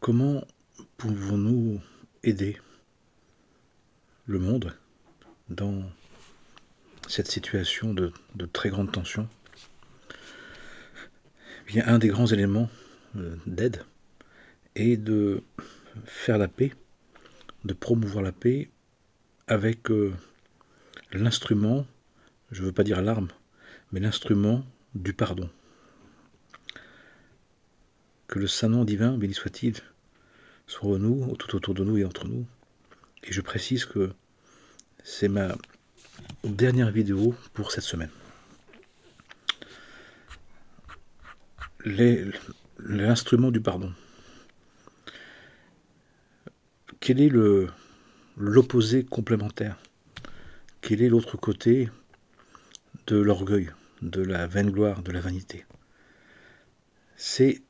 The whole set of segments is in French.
Comment pouvons-nous aider le monde dans cette situation de très grande tension? Eh bien, un des grands éléments d'aide est de faire la paix, de promouvoir la paix avec l'instrument, je ne veux pas dire l'arme, mais l'instrument du pardon. Que le saint nom divin, béni soit-il, soit en nous, tout autour de nous et entre nous. Et je précise que c'est ma dernière vidéo pour cette semaine. L'instrument du pardon. Quel est l'opposé complémentaire? Quel est l'autre côté de l'orgueil, de la vaine gloire, de la vanité? C'est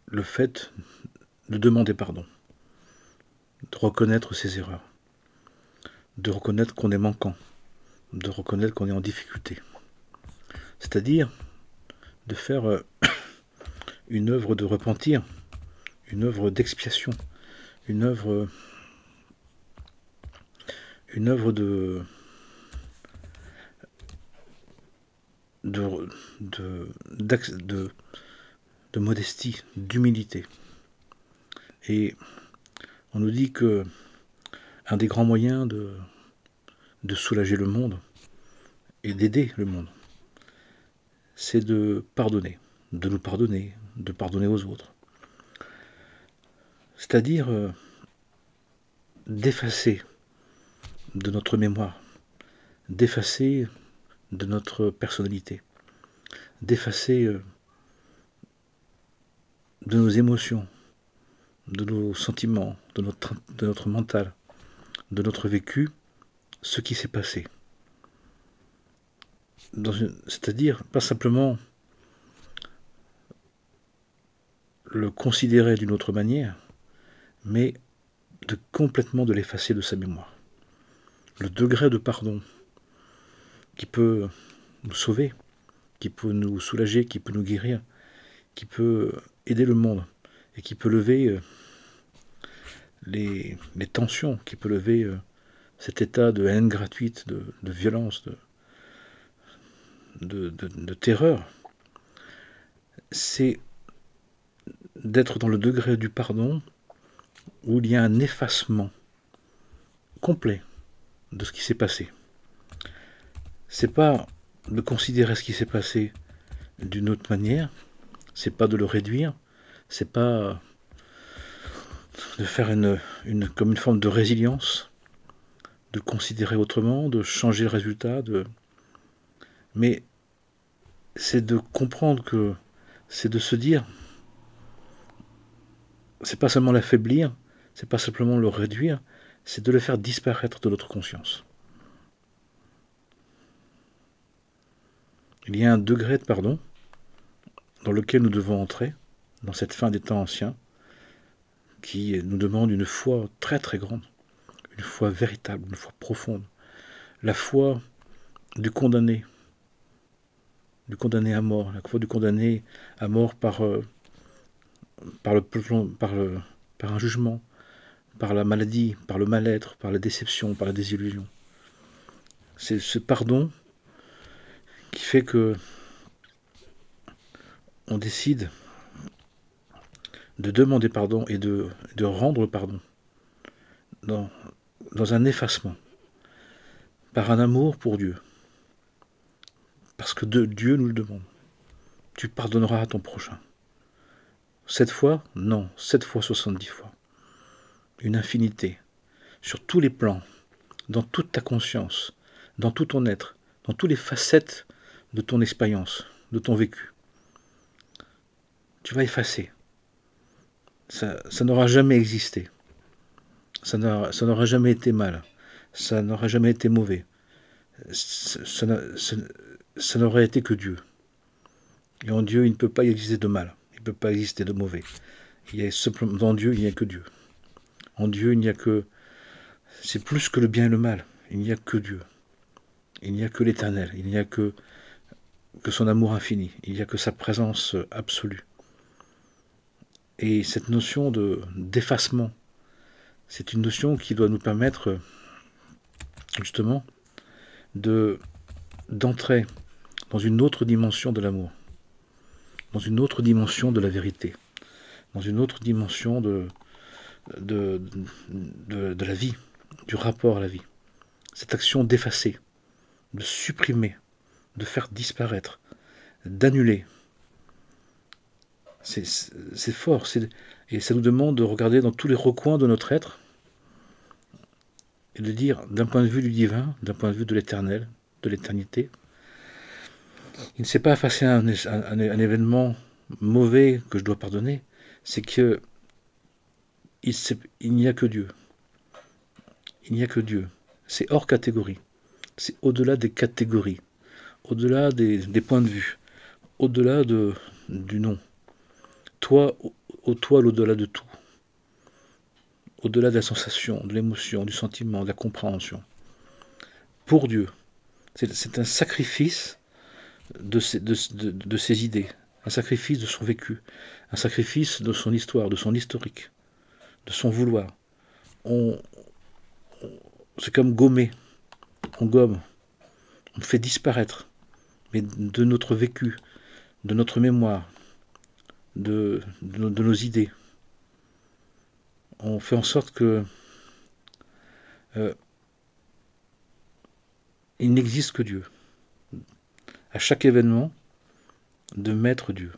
le fait de demander pardon, de reconnaître ses erreurs, de reconnaître qu'on est manquant, de reconnaître qu'on est en difficulté. C'est-à-dire de faire une œuvre de repentir, une œuvre d'expiation, une œuvre de modestie, d'humilité. Et on nous dit que un des grands moyens de soulager le monde et d'aider le monde, c'est de pardonner, de nous pardonner, de pardonner aux autres. C'est-à-dire d'effacer de notre mémoire, d'effacer de notre personnalité, d'effacer de nos émotions, de nos sentiments, de notre mental, de notre vécu, ce qui s'est passé. C'est-à-dire pas simplement le considérer d'une autre manière, mais complètement de l'effacer de sa mémoire. Le degré de pardon qui peut nous sauver, qui peut nous soulager, qui peut nous guérir, qui peut aider le monde et qui peut lever les tensions, qui peut lever cet état de haine gratuite, de violence, de terreur, c'est d'être dans le degré du pardon où il y a un effacement complet de ce qui s'est passé. C'est pas de considérer ce qui s'est passé d'une autre manière, c'est pas de le réduire, c'est pas de faire comme une forme de résilience, de considérer autrement, de changer le résultat, mais c'est de comprendre que c'est de se dire, c'est pas seulement l'affaiblir, c'est pas simplement le réduire, c'est de le faire disparaître de notre conscience. Il y a un degré de pardon dans lequel nous devons entrer, dans cette fin des temps anciens, qui nous demande une foi très très grande, une foi véritable, une foi profonde, la foi du condamné à mort, la foi du condamné à mort par un jugement, par la maladie, par le mal-être, par la déception, par la désillusion. C'est ce pardon qui fait que on décide de demander pardon et de rendre pardon dans un effacement, par un amour pour Dieu. Parce que Dieu nous le demande. Tu pardonneras à ton prochain. 7 fois? Non, 7 fois 70 fois. Une infinité. Sur tous les plans, dans toute ta conscience, dans tout ton être, dans toutes les facettes de ton expérience, de ton vécu. Tu vas effacer. Ça n'aura jamais existé. Ça n'aura jamais été mal. Ça n'aura jamais été mauvais. Ça n'aurait été que Dieu. Et en Dieu, il ne peut pas y exister de mal. Il ne peut pas exister de mauvais. Dans Dieu, il n'y a que Dieu. En Dieu, il n'y a que... C'est plus que le bien et le mal. Il n'y a que Dieu. Il n'y a que l'éternel. Il n'y a que son amour infini. Il n'y a que sa présence absolue. Et cette notion d'effacement, c'est une notion qui doit nous permettre justement d'entrer dans une autre dimension de l'amour, dans une autre dimension de la vérité, dans une autre dimension de la vie, du rapport à la vie. Cette action d'effacer, de supprimer, de faire disparaître, d'annuler, c'est fort, et ça nous demande de regarder dans tous les recoins de notre être et de dire, d'un point de vue du divin, d'un point de vue de l'éternel, de l'éternité, il ne s'est pas effacé un événement mauvais que je dois pardonner, c'est que il n'y a que Dieu. Il n'y a que Dieu. C'est hors catégorie. C'est au-delà des catégories, au-delà des points de vue, au-delà du nom. Toi, l'au-delà de tout. Au-delà de la sensation, de l'émotion, du sentiment, de la compréhension. Pour Dieu. C'est un sacrifice de ses idées, un sacrifice de son vécu, un sacrifice de son histoire, de son historique, de son vouloir. C'est comme gommer. On gomme. On fait disparaître. Mais de notre vécu, de notre mémoire, de nos idées. On fait en sorte que il n'existe que Dieu. À chaque événement, de mettre Dieu.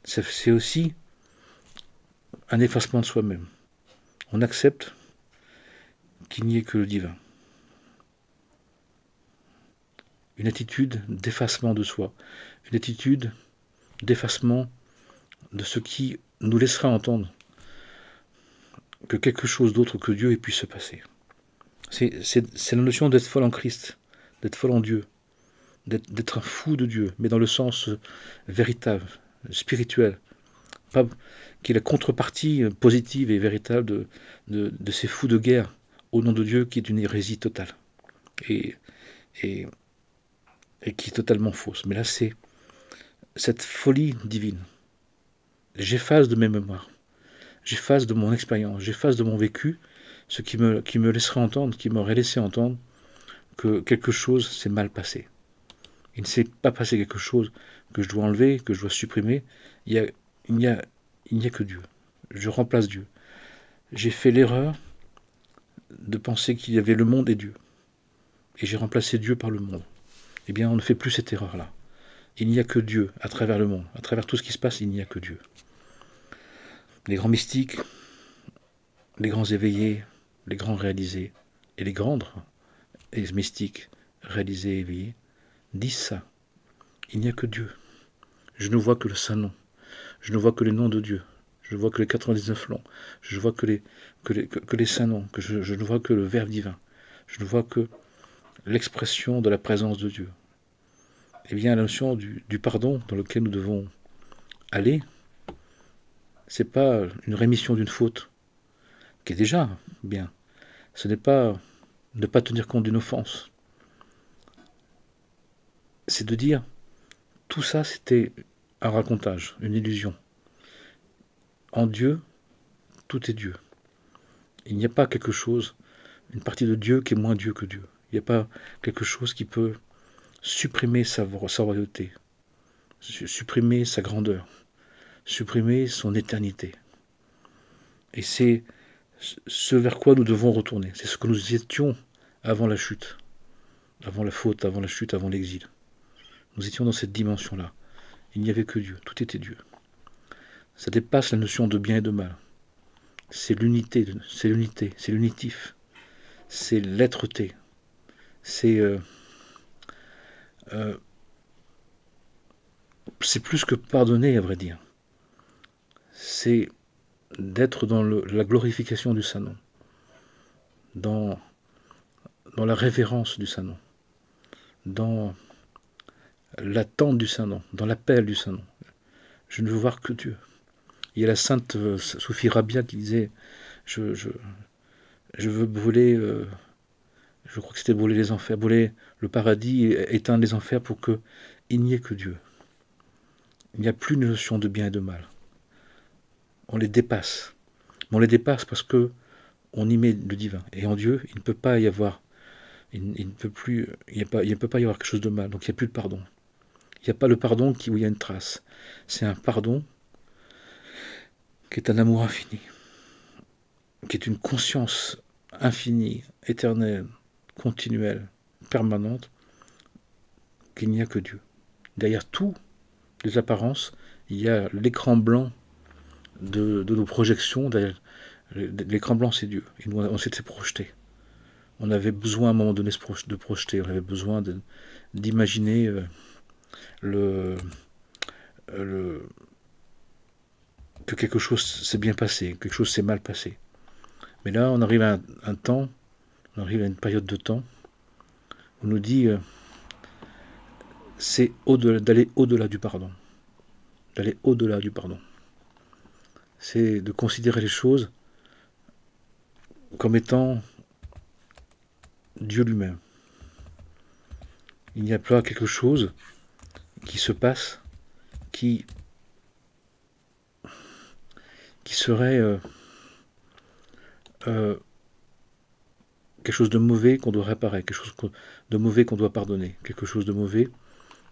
C'est aussi un effacement de soi-même. On accepte qu'il n'y ait que le divin. Une attitude d'effacement de soi, une attitude d'effacement de ce qui nous laissera entendre que quelque chose d'autre que Dieu ait pu se passer. C'est la notion d'être folle en Christ, d'être folle en Dieu, d'être un fou de Dieu, mais dans le sens véritable, spirituel, pas qui est la contrepartie positive et véritable de ces fous de guerre au nom de Dieu, qui est une hérésie totale et qui est totalement fausse. Mais là, c'est cette folie divine. J'efface de mes mémoires, j'efface de mon expérience, j'efface de mon vécu ce qui me laisserait entendre, qui m'aurait laissé entendre que quelque chose s'est mal passé. Il ne s'est pas passé quelque chose que je dois enlever, que je dois supprimer. Il n'y a que Dieu. Je remplace Dieu. J'ai fait l'erreur de penser qu'il y avait le monde et Dieu. Et j'ai remplacé Dieu par le monde. Eh bien, on ne fait plus cette erreur-là. Il n'y a que Dieu à travers le monde. À travers tout ce qui se passe, il n'y a que Dieu. Les grands mystiques, les grands éveillés, les grands réalisés, et les grandes et mystiques réalisés et éveillés, disent ça. Il n'y a que Dieu. Je ne vois que le saint nom. Je ne vois que les noms de Dieu. Je ne vois que les 99 noms. Je ne vois que les saints noms. Je ne vois que le Verbe divin. Je ne vois que l'expression de la présence de Dieu. Eh bien, la notion du pardon dans lequel nous devons aller, c'est pas une rémission d'une faute, qui est déjà bien. Ce n'est pas ne pas tenir compte d'une offense. C'est de dire, tout ça c'était un racontage, une illusion. En Dieu, tout est Dieu. Il n'y a pas quelque chose, une partie de Dieu qui est moins Dieu que Dieu. Il n'y a pas quelque chose qui peut supprimer sa royauté, supprimer sa grandeur, supprimer son éternité. Et c'est ce vers quoi nous devons retourner. C'est ce que nous étions avant la chute, avant la faute, avant la chute, avant l'exil. Nous étions dans cette dimension-là. Il n'y avait que Dieu, tout était Dieu. Ça dépasse la notion de bien et de mal. C'est l'unité, c'est l'unitif, c'est l'être-té. C'est plus que pardonner, à vrai dire. C'est d'être dans la glorification du Saint-Nom, dans la révérence du Saint-Nom, dans l'attente du Saint-Nom, dans l'appel du Saint-Nom. Je ne veux voir que Dieu. Il y a la sainte Sophie Rabia qui disait je veux brûler, je crois que c'était brûler les enfers, brûler le paradis et éteindre les enfers pour qu'il n'y ait que Dieu. Il n'y a plus de notion de bien et de mal. on les dépasse. Mais on les dépasse parce que on y met le divin. Et en Dieu, il ne peut pas y avoir, il ne peut plus, il ne peut pas y avoir quelque chose de mal. Donc il n'y a plus de pardon. Il n'y a pas le pardon où il y a une trace. C'est un pardon qui est un amour infini, qui est une conscience infinie, éternelle, continuelle, permanente, qu'il n'y a que Dieu. Derrière toutes les apparences, il y a l'écran blanc de nos projections. L'écran blanc, c'est Dieu. Et nous, on s'était projeté. On avait besoin à un moment donné de projeter. On avait besoin d'imaginer que quelque chose s'est bien passé, quelque chose s'est mal passé. Mais là, on arrive à un temps, on arrive à une période de temps, où on nous dit c'est d'aller au-delà du pardon. D'aller au-delà du pardon. C'est de considérer les choses comme étant Dieu lui-même. Il n'y a pas quelque chose qui se passe qui serait quelque chose de mauvais qu'on doit réparer, quelque chose de mauvais qu'on doit pardonner, quelque chose de mauvais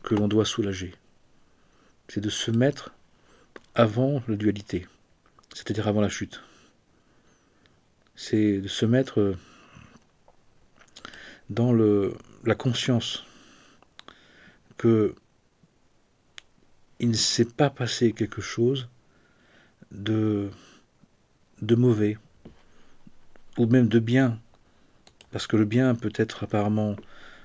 que l'on doit soulager. C'est de se mettre avant la dualité, c'est-à-dire avant la chute. C'est de se mettre dans la conscience que il ne s'est pas passé quelque chose de mauvais, ou même de bien, parce que le bien peut être apparemment...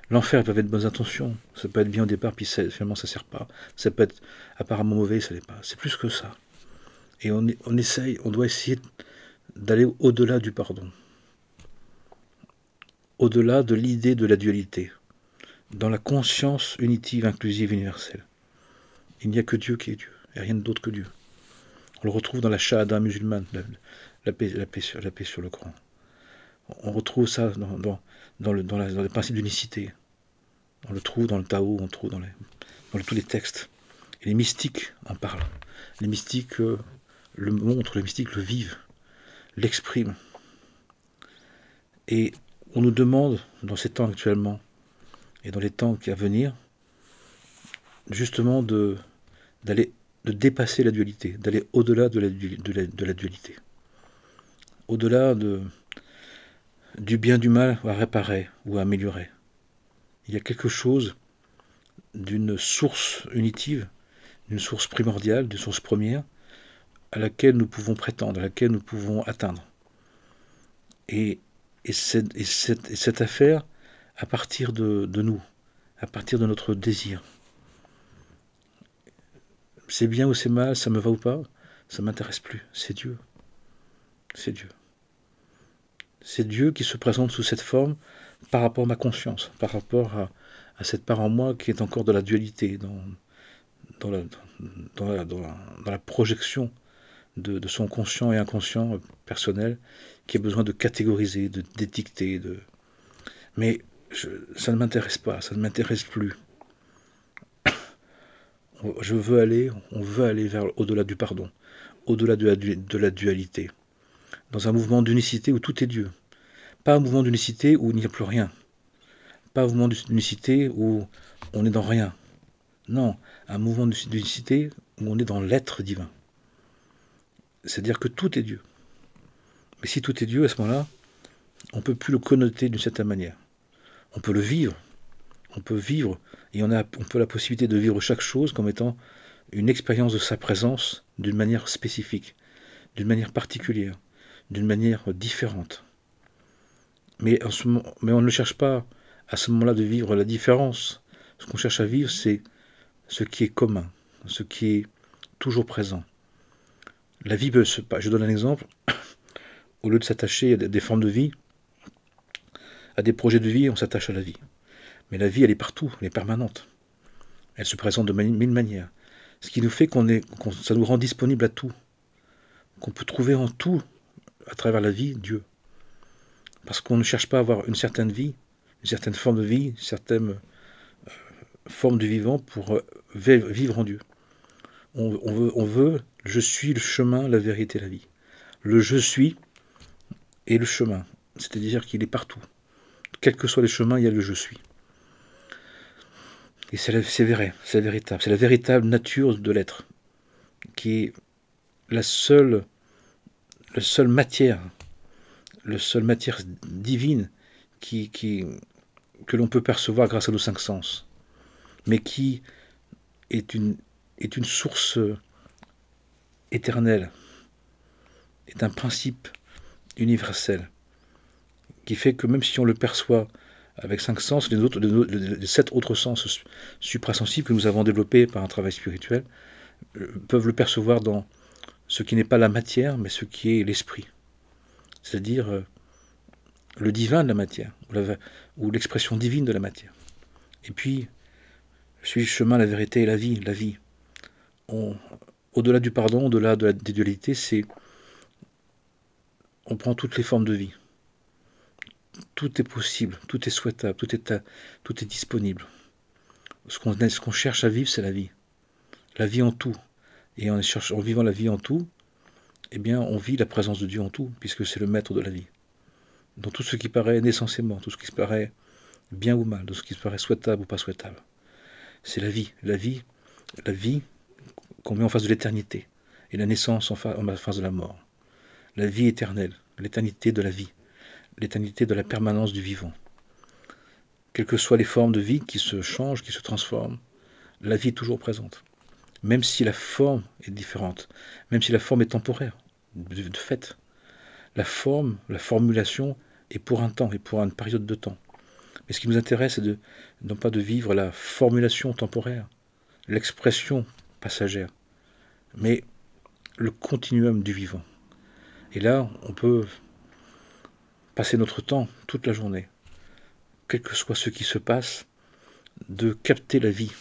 L'enfer peut être de bonnes intentions, ça peut être bien au départ, puis finalement ça ne sert pas. Ça peut être apparemment mauvais, ça l'est pas. C'est plus que ça. Et on doit essayer d'aller au-delà du pardon. Au-delà de l'idée de la dualité. Dans la conscience unitive, inclusive, universelle. Il n'y a que Dieu qui est Dieu, et rien d'autre que Dieu. On le retrouve dans la shahada musulmane, la paix sur le Coran. On retrouve ça dans le principe d'unicité. On le trouve dans le Tao, on le trouve dans tous les textes. Et les mystiques en parlent. Les mystiques le montrent, les mystiques le vivent, l'expriment. Et on nous demande, dans ces temps actuellement, et dans les temps à venir, justement de dépasser la dualité, d'aller au-delà de la dualité. Au-delà du bien, du mal à réparer ou à améliorer. Il y a quelque chose d'une source unitive, d'une source primordiale, d'une source première, à laquelle nous pouvons prétendre, à laquelle nous pouvons atteindre. Et cette affaire, à partir de nous, à partir de notre désir. C'est bien ou c'est mal, ça me va ou pas, ça m'intéresse plus. C'est Dieu. C'est Dieu. C'est Dieu qui se présente sous cette forme par rapport à ma conscience, par rapport à cette part en moi qui est encore de la dualité, dans la projection de son conscient et inconscient personnel, qui a besoin de catégoriser, d'étiqueter. Mais ça ne m'intéresse pas, ça ne m'intéresse plus. On veut aller vers au-delà du pardon, au-delà de la dualité, dans un mouvement d'unicité où tout est Dieu. Pas un mouvement d'unicité où il n'y a plus rien. Pas un mouvement d'unicité où on est dans rien. Non, un mouvement d'unicité où on est dans l'être divin. C'est-à-dire que tout est Dieu. Mais si tout est Dieu, à ce moment-là, on ne peut plus le connoter d'une certaine manière. On peut le vivre. On peut vivre, et on peut la possibilité de vivre chaque chose comme étant une expérience de sa présence d'une manière spécifique, d'une manière particulière, d'une manière différente. Mais on ne cherche pas à ce moment-là de vivre la différence. Ce qu'on cherche à vivre, c'est ce qui est commun, ce qui est toujours présent. La vie peut se passer. Je donne un exemple. Au lieu de s'attacher à des formes de vie, à des projets de vie, on s'attache à la vie. Mais la vie, elle est partout, elle est permanente. Elle se présente de mille manières. Ce qui nous fait ça nous rend disponible à tout. Qu'on peut trouver en tout, à travers la vie, Dieu. Parce qu'on ne cherche pas à avoir une certaine vie, une certaine forme de vie, une certaine forme du vivant pour vivre en Dieu. On veut, je suis le chemin, la vérité, la vie. Le je suis est le chemin, c'est-à-dire qu'il est partout. Quels que soient les chemins, il y a le je suis. Et c'est vrai, c'est véritable. C'est la véritable nature de l'être, qui est la seule matière, la seule matière divine que l'on peut percevoir grâce à nos cinq sens, mais qui est une source éternelle, est un principe universel, qui fait que même si on le perçoit avec cinq sens, les sept autres sens suprasensibles que nous avons développés par un travail spirituel peuvent le percevoir dans ce qui n'est pas la matière, mais ce qui est l'esprit. C'est-à-dire le divin de la matière, ou l'expression divine de la matière. Et puis, je suis le chemin, la vérité et la vie. La vie. Au-delà du pardon, au-delà des dualités, on prend toutes les formes de vie. Tout est possible, tout est souhaitable, tout est disponible. Ce qu'on cherche à vivre, c'est la vie. La vie en tout. Et en vivant la vie en tout, eh bien, on vit la présence de Dieu en tout, puisque c'est le maître de la vie. Dans tout ce qui paraît naissance et mort, tout ce qui se paraît bien ou mal, tout ce qui se paraît souhaitable ou pas souhaitable. C'est la vie. La vie qu'on met en face de l'éternité. Et la naissance en face de la mort. La vie éternelle, l'éternité de la vie. L'éternité de la permanence du vivant. Quelles que soient les formes de vie qui se changent, qui se transforment, la vie est toujours présente. Même si la forme est différente, même si la forme est temporaire, de fait. La forme, la formulation est pour un temps et pour une période de temps. Mais ce qui nous intéresse, c'est non pas de vivre la formulation temporaire, l'expression passagère, mais le continuum du vivant. Et là, on peut passer notre temps, toute la journée, quel que soit ce qui se passe, de capter la vie,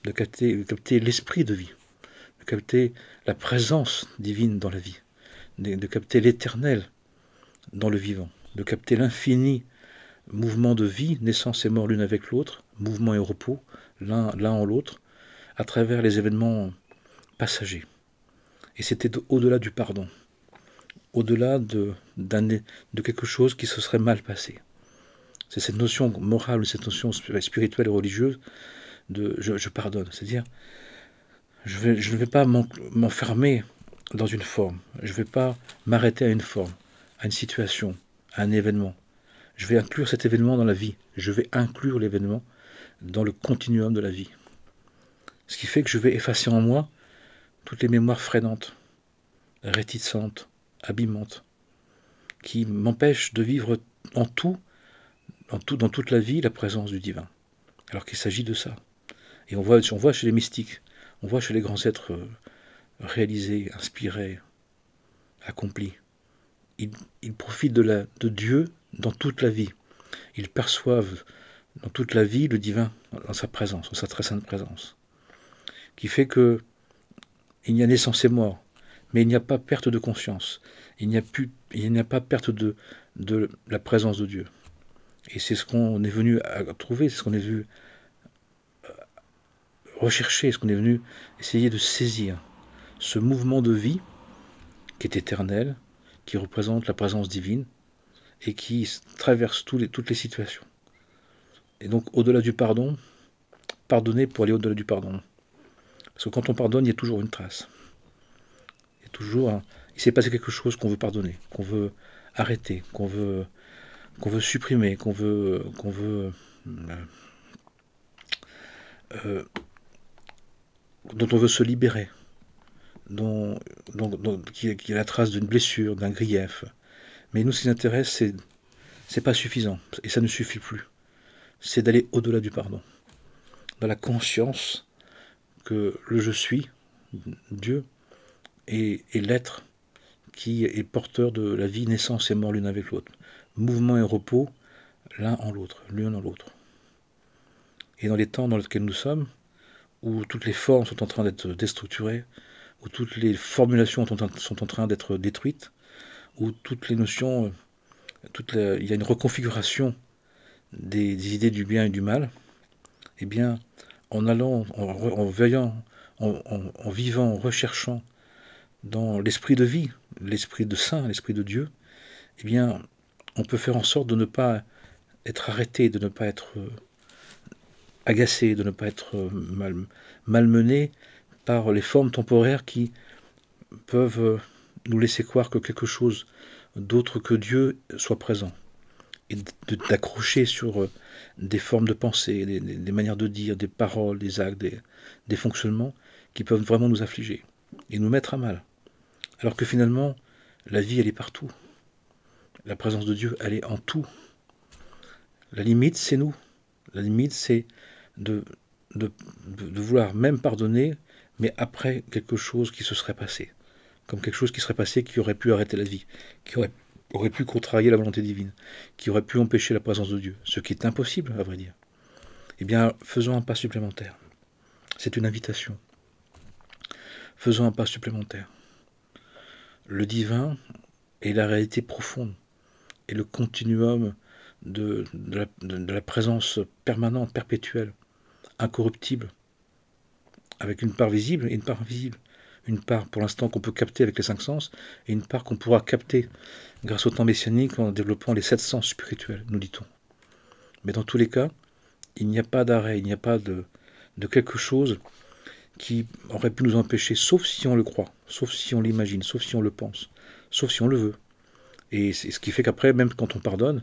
de capter l'esprit de vie, de capter la présence divine dans la vie, de capter l'éternel dans le vivant, de capter l'infini mouvement de vie, naissance et mort l'une avec l'autre, mouvement et repos, l'un en l'autre, à travers les événements passagers. Et c'était au-delà du pardon, au-delà de quelque chose qui se serait mal passé. C'est cette notion morale, cette notion spirituelle et religieuse de je pardonne. C'est-à-dire, je ne vais pas m'enfermer dans une forme. Je ne vais pas m'arrêter à une forme, à une situation, à un événement. Je vais inclure cet événement dans la vie. Je vais inclure l'événement dans le continuum de la vie. Ce qui fait que je vais effacer en moi toutes les mémoires freinantes, réticentes, abîmantes, qui m'empêchent de vivre dans toute la vie, la présence du divin. Alors qu'il s'agit de ça. Et on voit chez les mystiques, on voit chez les grands êtres réalisés, inspirés, accomplis. Ils profitent de Dieu dans toute la vie. Ils perçoivent dans toute la vie le divin dans sa présence, dans sa très sainte présence. Qui fait que il y a naissance et mort, mais il n'y a pas perte de conscience. Il n'y a pas perte de la présence de Dieu. Et c'est ce qu'on est venu à trouver, c'est ce qu'on est venu rechercher, ce qu'on est venu essayer de saisir. Ce mouvement de vie qui est éternel, qui représente la présence divine et qui traverse toutes les situations. Et donc, au-delà du pardon, pardonner pour aller au-delà du pardon. Parce que quand on pardonne, il y a toujours une trace. Il s'est passé quelque chose qu'on veut pardonner, qu'on veut arrêter, qu'on veut supprimer, dont on veut se libérer, qui est la trace d'une blessure, d'un grief. Mais nous, ce qui nous intéresse, c'est pas suffisant, et ça ne suffit plus. C'est d'aller au-delà du pardon, dans la conscience que le je suis, Dieu, est l'être qui est porteur de la vie, naissance et mort l'une avec l'autre. Mouvement et repos, l'un en l'autre, l'un en l'autre. Et dans les temps dans lesquels nous sommes, où toutes les formes sont en train d'être déstructurées, où toutes les formulations sont en train d'être détruites, où toutes les notions, il y a une reconfiguration des idées du bien et du mal, eh bien, en veillant en vivant, en recherchant dans l'esprit de vie, l'esprit de saint, l'esprit de Dieu, eh bien, on peut faire en sorte de ne pas être arrêté, de ne pas être agacé, de ne pas être malmené par les formes temporaires qui peuvent nous laisser croire que quelque chose d'autre que Dieu soit présent. Et d'accrocher sur des formes de pensée, des manières de dire, des paroles, des actes, des fonctionnements qui peuvent vraiment nous affliger et nous mettre à mal. Alors que finalement, la vie, elle est partout. La présence de Dieu, elle est en tout. La limite, c'est nous. La limite, c'est de vouloir même pardonner, mais après quelque chose qui se serait passé. Comme quelque chose qui serait passé qui aurait pu arrêter la vie, qui aurait pu contrarier la volonté divine, qui aurait pu empêcher la présence de Dieu, ce qui est impossible, à vrai dire. Eh bien, faisons un pas supplémentaire. C'est une invitation. Faisons un pas supplémentaire. Le divin est la réalité profonde, et le continuum de la présence permanente, perpétuelle, incorruptible, avec une part visible et une part invisible. Une part pour l'instant qu'on peut capter avec les 5 sens, et une part qu'on pourra capter grâce au temps messianique en développant les 7 sens spirituels, nous dit-on. Mais dans tous les cas, il n'y a pas d'arrêt, il n'y a pas de quelque chose qui aurait pu nous empêcher, sauf si on le croit, sauf si on l'imagine, sauf si on le pense, sauf si on le veut. Et c'est ce qui fait qu'après, même quand on pardonne,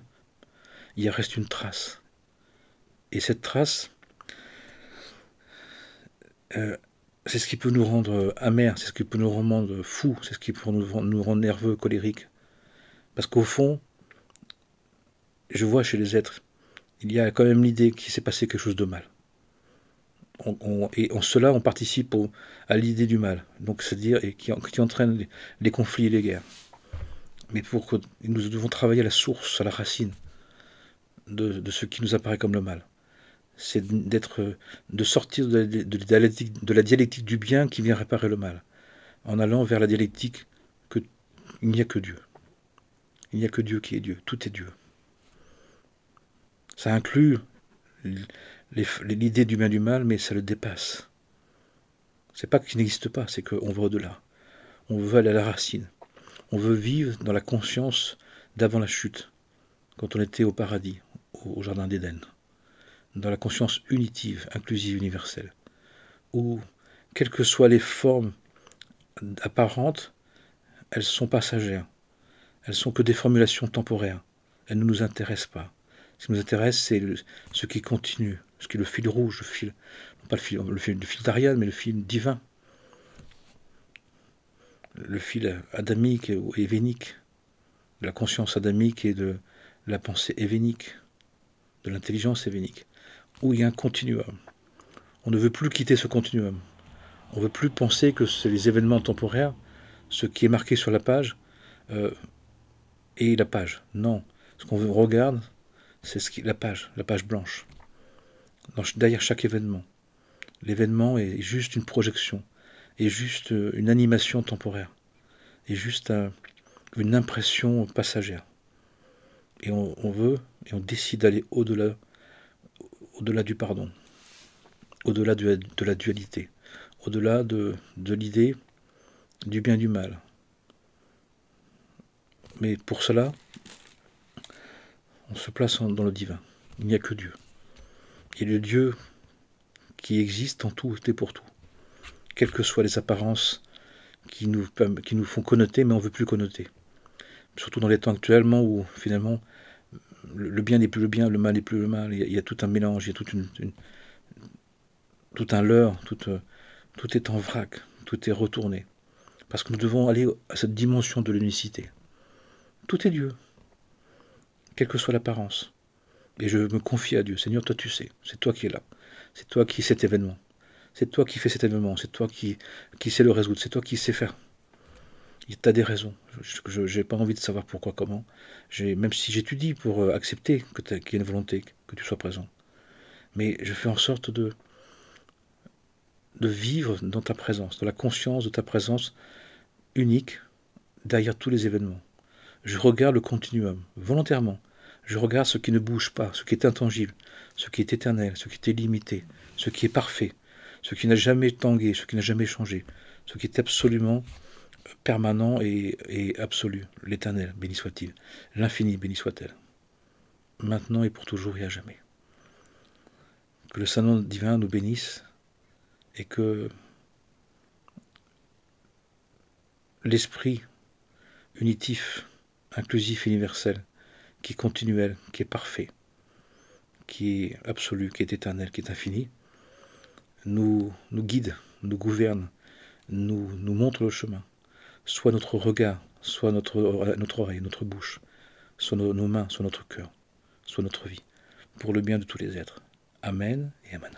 il reste une trace. Et cette trace, c'est ce qui peut nous rendre amers, c'est ce qui peut nous rendre fous, c'est ce qui peut nous rendre nerveux, colériques. Parce qu'au fond, je vois chez les êtres, il y a quand même l'idée qu'il s'est passé quelque chose de mal. Et en cela, on participe à l'idée du mal, donc c'est-à-dire qui entraîne les conflits et les guerres. Mais pour que nous devons travailler à la source, à la racine de ce qui nous apparaît comme le mal. C'est de sortir de la dialectique du bien qui vient réparer le mal, en allant vers la dialectique qu'il n'y a que Dieu. Il n'y a que Dieu qui est Dieu, tout est Dieu. Ça inclut l'idée du bien et du mal, mais ça le dépasse. C'est pas qu'il n'existe pas, c'est qu'on va au-delà. On veut aller à la racine. On veut vivre dans la conscience d'avant la chute, quand on était au paradis, au jardin d'Éden. Dans la conscience unitive, inclusive, universelle, où, quelles que soient les formes apparentes, elles sont passagères. Elles sont que des formulations temporaires. Elles ne nous intéressent pas. Ce qui nous intéresse, c'est ce qui continue, ce qui est le fil rouge, non pas le fil d'Ariane, mais le fil divin. Le fil adamique et événique, de la conscience adamique et de la pensée événique, de l'intelligence événique, où il y a un continuum. On ne veut plus quitter ce continuum. On ne veut plus penser que c'est les événements temporaires, ce qui est marqué sur la page, et la page. Non. Ce qu'on regarde, c'est la page blanche. Derrière chaque événement. L'événement est juste une projection, est juste une animation temporaire, est juste une impression passagère. Et on veut, et on décide d'aller au-delà du pardon, au-delà de la dualité, au-delà de l'idée du bien et du mal. Mais pour cela, on se place dans le divin. Il n'y a que Dieu. Et le Dieu qui existe en tout et pour tout. Quelles que soient les apparences qui nous font connoter, mais on ne veut plus connoter. Surtout dans les temps actuellement où finalement le bien n'est plus le bien, le mal n'est plus le mal. Il y a tout un mélange, il y a tout un leurre, tout est en vrac, tout est retourné. Parce que nous devons aller à cette dimension de l'unicité. Tout est Dieu, quelle que soit l'apparence. Et je me confie à Dieu. Seigneur, toi tu sais, c'est toi qui es là. C'est toi qui es cet événement. C'est toi qui fais cet événement. C'est toi qui sais le résoudre. C'est toi qui sais faire. Tu as des raisons. Je n'ai pas envie de savoir pourquoi, comment. Même si j'étudie pour accepter qu'il y ait une volonté, que tu sois présent. Mais je fais en sorte de vivre dans ta présence, dans la conscience de ta présence unique derrière tous les événements. Je regarde le continuum, volontairement. Je regarde ce qui ne bouge pas, ce qui est intangible, ce qui est éternel, ce qui est illimité, ce qui est parfait, ce qui n'a jamais tangué, ce qui n'a jamais changé, ce qui est absolument permanent et absolu, l'Éternel, béni soit-il, l'infini, béni soit-elle, maintenant et pour toujours et à jamais. Que le Saint-Nom divin nous bénisse et que l'esprit unitif, inclusif, universel, qui est continuel, qui est parfait, qui est absolu, qui est éternel, qui est infini, nous guide, nous gouverne, nous montre le chemin, soit notre regard, soit notre oreille, notre bouche, soit nos mains, soit notre cœur, soit notre vie, pour le bien de tous les êtres. Amen et Amen.